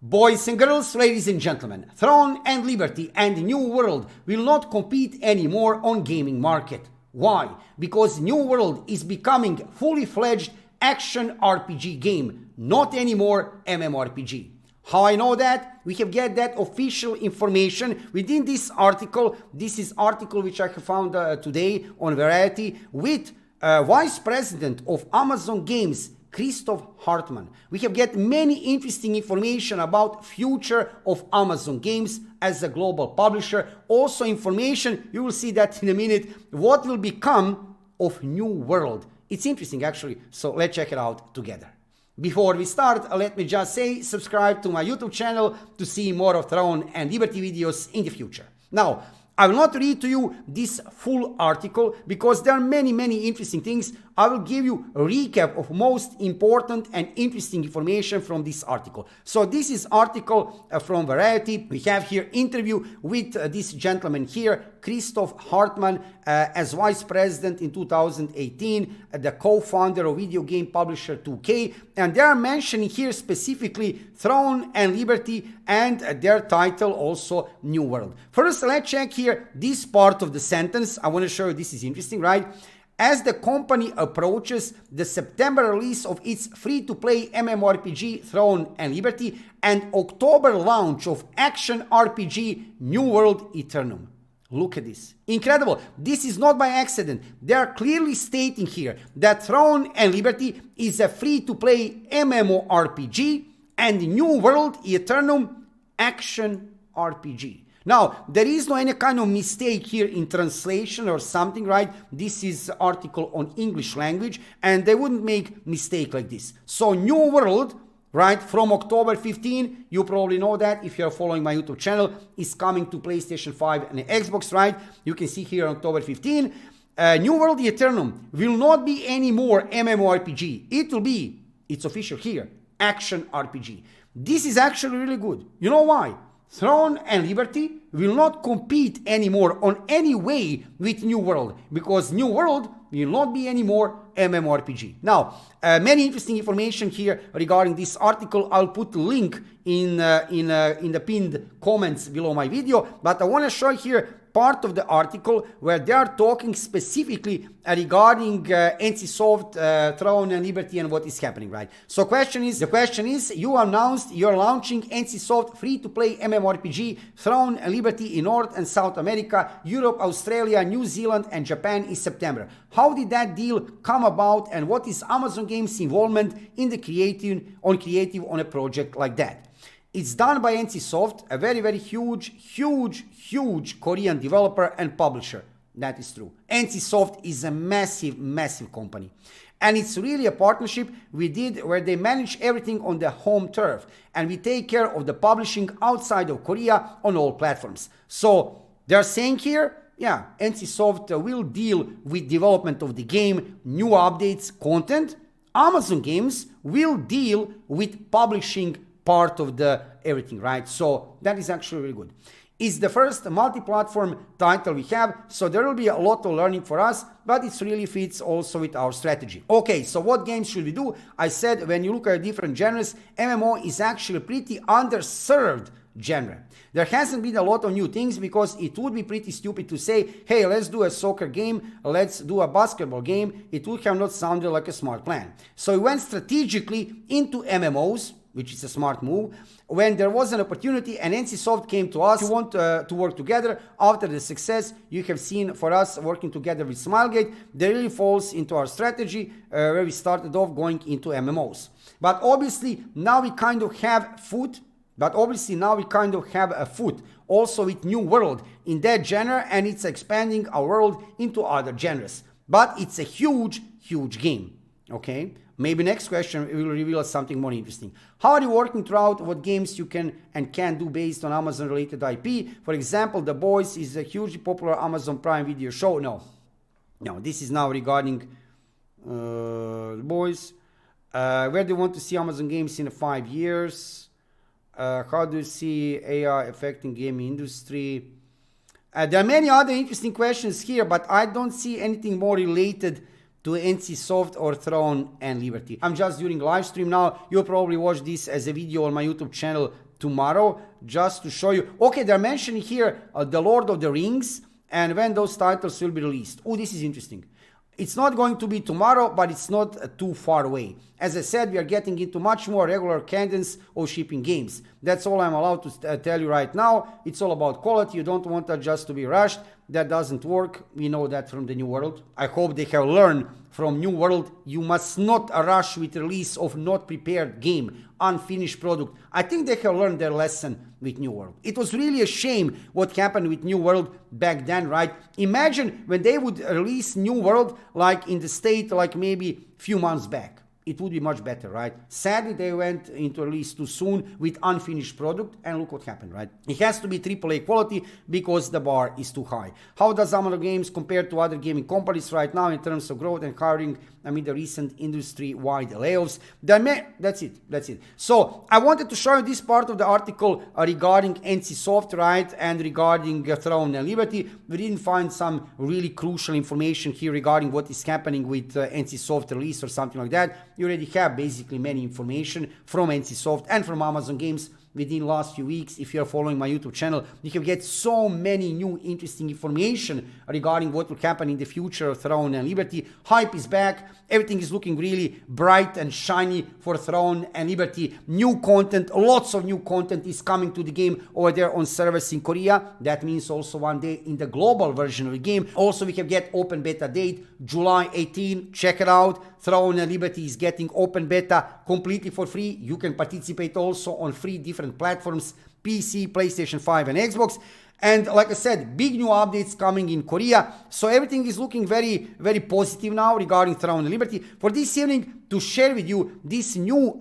Boys and girls, ladies and gentlemen, Throne and Liberty and New World will not compete anymore on gaming market. Why? Because New World is becoming fully fledged action RPG game, not anymore mmorpg. How I know that? We have get that official information within this article. This is article which I have found today on Variety with Vice President of Amazon Games, Christoph Hartmann. We have get many interesting information about future of Amazon Games as a global publisher. Also information, you will see that in a minute, what will become of New World. It's interesting actually, so let's check it out together. Before we start, let me just say, subscribe to my YouTube channel to see more of Throne and Liberty videos in the future. Now, I will not read to you this full article because there are many interesting things. I will give you a recap of most important and interesting information from this article. So this is article from Variety. We have here interview with this gentleman here, Christoph Hartmann, as vice president in 2018, the co-founder of video game publisher 2K. And they are mentioning here specifically Throne and Liberty and their title also New World. First, let's check here this part of the sentence. I want to show you this is interesting, right? As the company approaches the September release of its free-to-play MMORPG Throne and Liberty and October launch of action RPG New World Eternum. Look at this. Incredible. This is not by accident. They are clearly stating here that Throne and Liberty is a free-to-play MMORPG and New World Eternum action RPG. Now, there is no any kind of mistake here in translation or something, right? This is article on English language and they wouldn't make mistake like this. So New World, right, from October 15, you probably know that if you're following my YouTube channel, is coming to PlayStation 5 and Xbox, right? You can see here October 15. New World Eternum will not be any more MMORPG. It will be, it's official here, action RPG. This is actually really good. You know why? Throne and Liberty will not compete anymore on any way with New World because New World will not be anymore MMORPG. Now, many interesting information here regarding this article. I'll put a link in the pinned comments below my video, but I want to show here part of the article where they are talking specifically regarding NCSoft, Throne and Liberty and what is happening, right? So the question is, you announced you're launching NCSoft free-to-play MMORPG Throne and Liberty in North and South America, Europe, Australia, New Zealand and Japan in September. How did that deal come about and what is Amazon Games' involvement in the creative on a project like that? It's done by NCSoft, a very huge Korean developer and publisher. That is true. NCSoft is a massive company. And it's really a partnership we did where they manage everything on their home turf. And we take care of the publishing outside of Korea on all platforms. So they're saying here, yeah, NCSoft will deal with development of the game, new updates, content. Amazon Games will deal with publishing part of the everything, right? So that is actually really good. It's the first multi-platform title we have, so there will be a lot of learning for us, but it really fits also with our strategy. Okay, so what games should we do? I said when you look at different genres, MMO is actually pretty underserved genre. There hasn't been a lot of new things because it would be pretty stupid to say, hey, let's do a soccer game, let's do a basketball game. It would have not sounded like a smart plan. So we went strategically into MMOs, which is a smart move, when there was an opportunity and NCSoft came to us. We want to work together. After the success you have seen for us working together with Smilegate, that really falls into our strategy where we started off going into MMOs. But obviously now we kind of have a foot also with New World in that genre, and it's expanding our world into other genres. But it's a huge game, okay? Maybe next question will reveal something more interesting. How are you working throughout what games you can and can't do based on Amazon related IP? For example, The Boys is a hugely popular Amazon Prime Video show. No, this is now regarding The Boys. Where do you want to see Amazon Games in 5 years? How do you see AI affecting gaming industry? There are many other interesting questions here, but I don't see anything more related to NCSoft or Throne and Liberty. I'm just doing live stream now. You'll probably watch this as a video on my YouTube channel tomorrow, just to show you. Okay, they're mentioning here The Lord of the Rings and when those titles will be released. Oh, this is interesting. It's not going to be tomorrow, but it's not too far away. As I said, we are getting into much more regular cadence of shipping games. That's all I'm allowed to tell you right now. It's all about quality. You don't want that just to be rushed. That doesn't work. We know that from the New World. I hope they have learned from New World. You must not rush with release of not prepared game, unfinished product. I think they have learned their lesson with New World. It was really a shame what happened with New World back then, right? Imagine when they would release New World like in the state like maybe few months back. It would be much better, right? Sadly, they went into release too soon with unfinished product, and look what happened, right? It has to be AAA quality because the bar is too high. How does Amano Games compare to other gaming companies right now in terms of growth and hiring amid the recent industry-wide layoffs? That's it. So I wanted to show you this part of the article regarding NCSoft, right, and regarding Throne and Liberty. We didn't find some really crucial information here regarding what is happening with NCSoft release or something like that. You already have basically many information from NCSoft and from Amazon Games within last few weeks. If you are following my YouTube channel, you can get so many new interesting information regarding what will happen in the future of Throne and Liberty. Hype is back. Everything is looking really bright and shiny for Throne and Liberty. New content, lots of new content is coming to the game over there on servers in Korea. That means also one day in the global version of the game. Also, we can get open beta date, July 18. Check it out. Throne and Liberty is getting open beta completely for free. You can participate also on 3 different platforms, PC, PlayStation 5 and Xbox. And like I said, big new updates coming in Korea. So everything is looking very, very positive now regarding Throne and Liberty. For this evening, to share with you this new,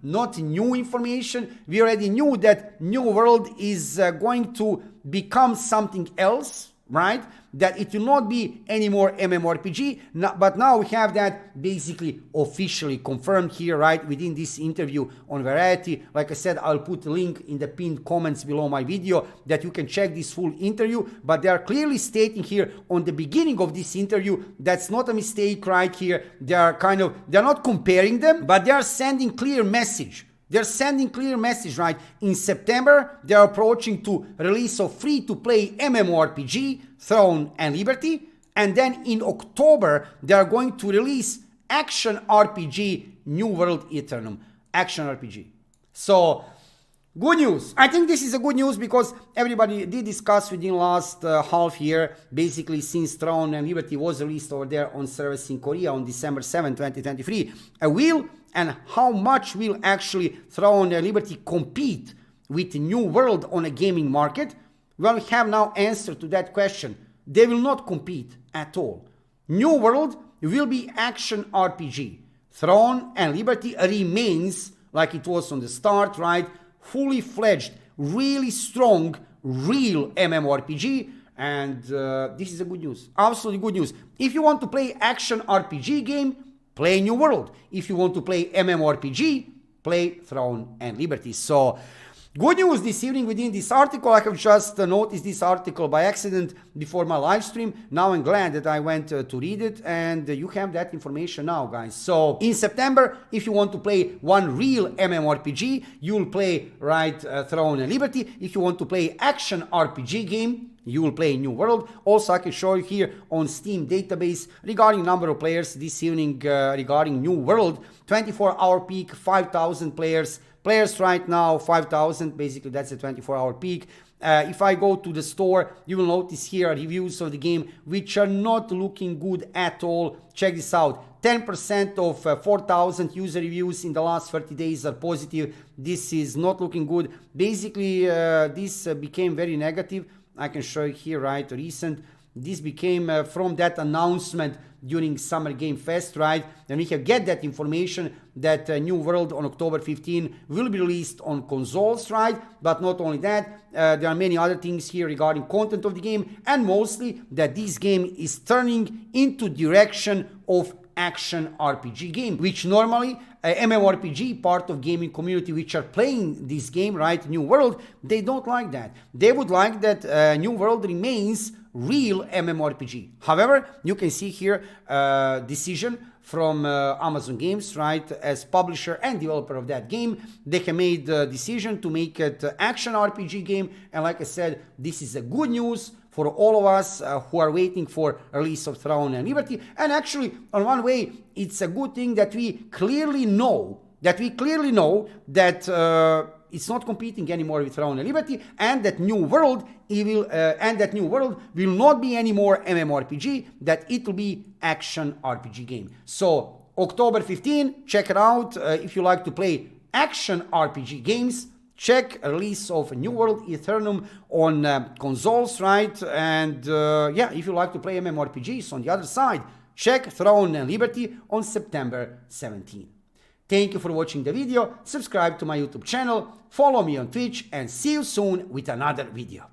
not new information. We already knew that New World is going to become something else, right? That it will not be any more MMORPG, but now we have that basically officially confirmed here, right, within this interview on Variety. Like I said, I'll put a link in the pinned comments below my video that you can check this full interview, but they are clearly stating here on the beginning of this interview, that's not a mistake right here. They're not comparing them, but they are sending clear message. They're sending clear message, right? In September, they're approaching to release of free-to-play MMORPG, Throne and Liberty. And then in October, they are going to release Action RPG, New World Eternum. Action RPG. So, good news. I think this is a good news because everybody did discuss within last half year, basically since Throne and Liberty was released over there on servers in Korea on December 7, 2023. And how much will actually Throne and Liberty compete with New World on a gaming market? Well, we have now answer to that question. They will not compete at all. New World will be action RPG. Throne and Liberty remains like it was on the start, right? Fully fledged, really strong, real MMORPG. And this is a good news. Absolutely good news. If you want to play action RPG game, play New World. If you want to play MMORPG, play Throne and Liberty. So, good news this evening within this article. I have just noticed this article by accident before my live stream. Now I'm glad that I went to read it, and you have that information now, guys. So, in September, if you want to play one real MMORPG, you'll play, right, Throne and Liberty. If you want to play action RPG game, you will play New World. Also, I can show you here on Steam database regarding number of players this evening regarding New World. 24-hour peak, 5,000 players. Players right now, 5,000. Basically, that's a 24-hour peak. If I go to the store, you will notice here reviews of the game, which are not looking good at all. Check this out. 10% of 4,000 user reviews in the last 30 days are positive. This is not looking good. Basically, this became very negative. I can show you here, right, recent. This became from that announcement during Summer Game Fest, right? And we can get that information that New World on October 15 will be released on consoles, right? But not only that, there are many other things here regarding content of the game, and mostly that this game is turning into direction of action RPG game, which normally MMORPG part of gaming community which are playing this game, right, New World, they don't like that. They would like that New World remains real MMORPG. However, you can see here decision from Amazon Games, right, as publisher and developer of that game. They have made the decision to make it action RPG game, and like I said, this is a good news for all of us who are waiting for release of Throne and Liberty. And actually, on one way, it's a good thing that we clearly know that it's not competing anymore with Throne and Liberty, and that New World will not be anymore MMORPG, that it will be action RPG game. So October 15, check it out. If you like to play action RPG games, check release of New World Eternum on consoles, right? And yeah, if you like to play MMORPGs on the other side, check Throne and Liberty on September 17. Thank you for watching the video, subscribe to my YouTube channel, follow me on Twitch, and see you soon with another video.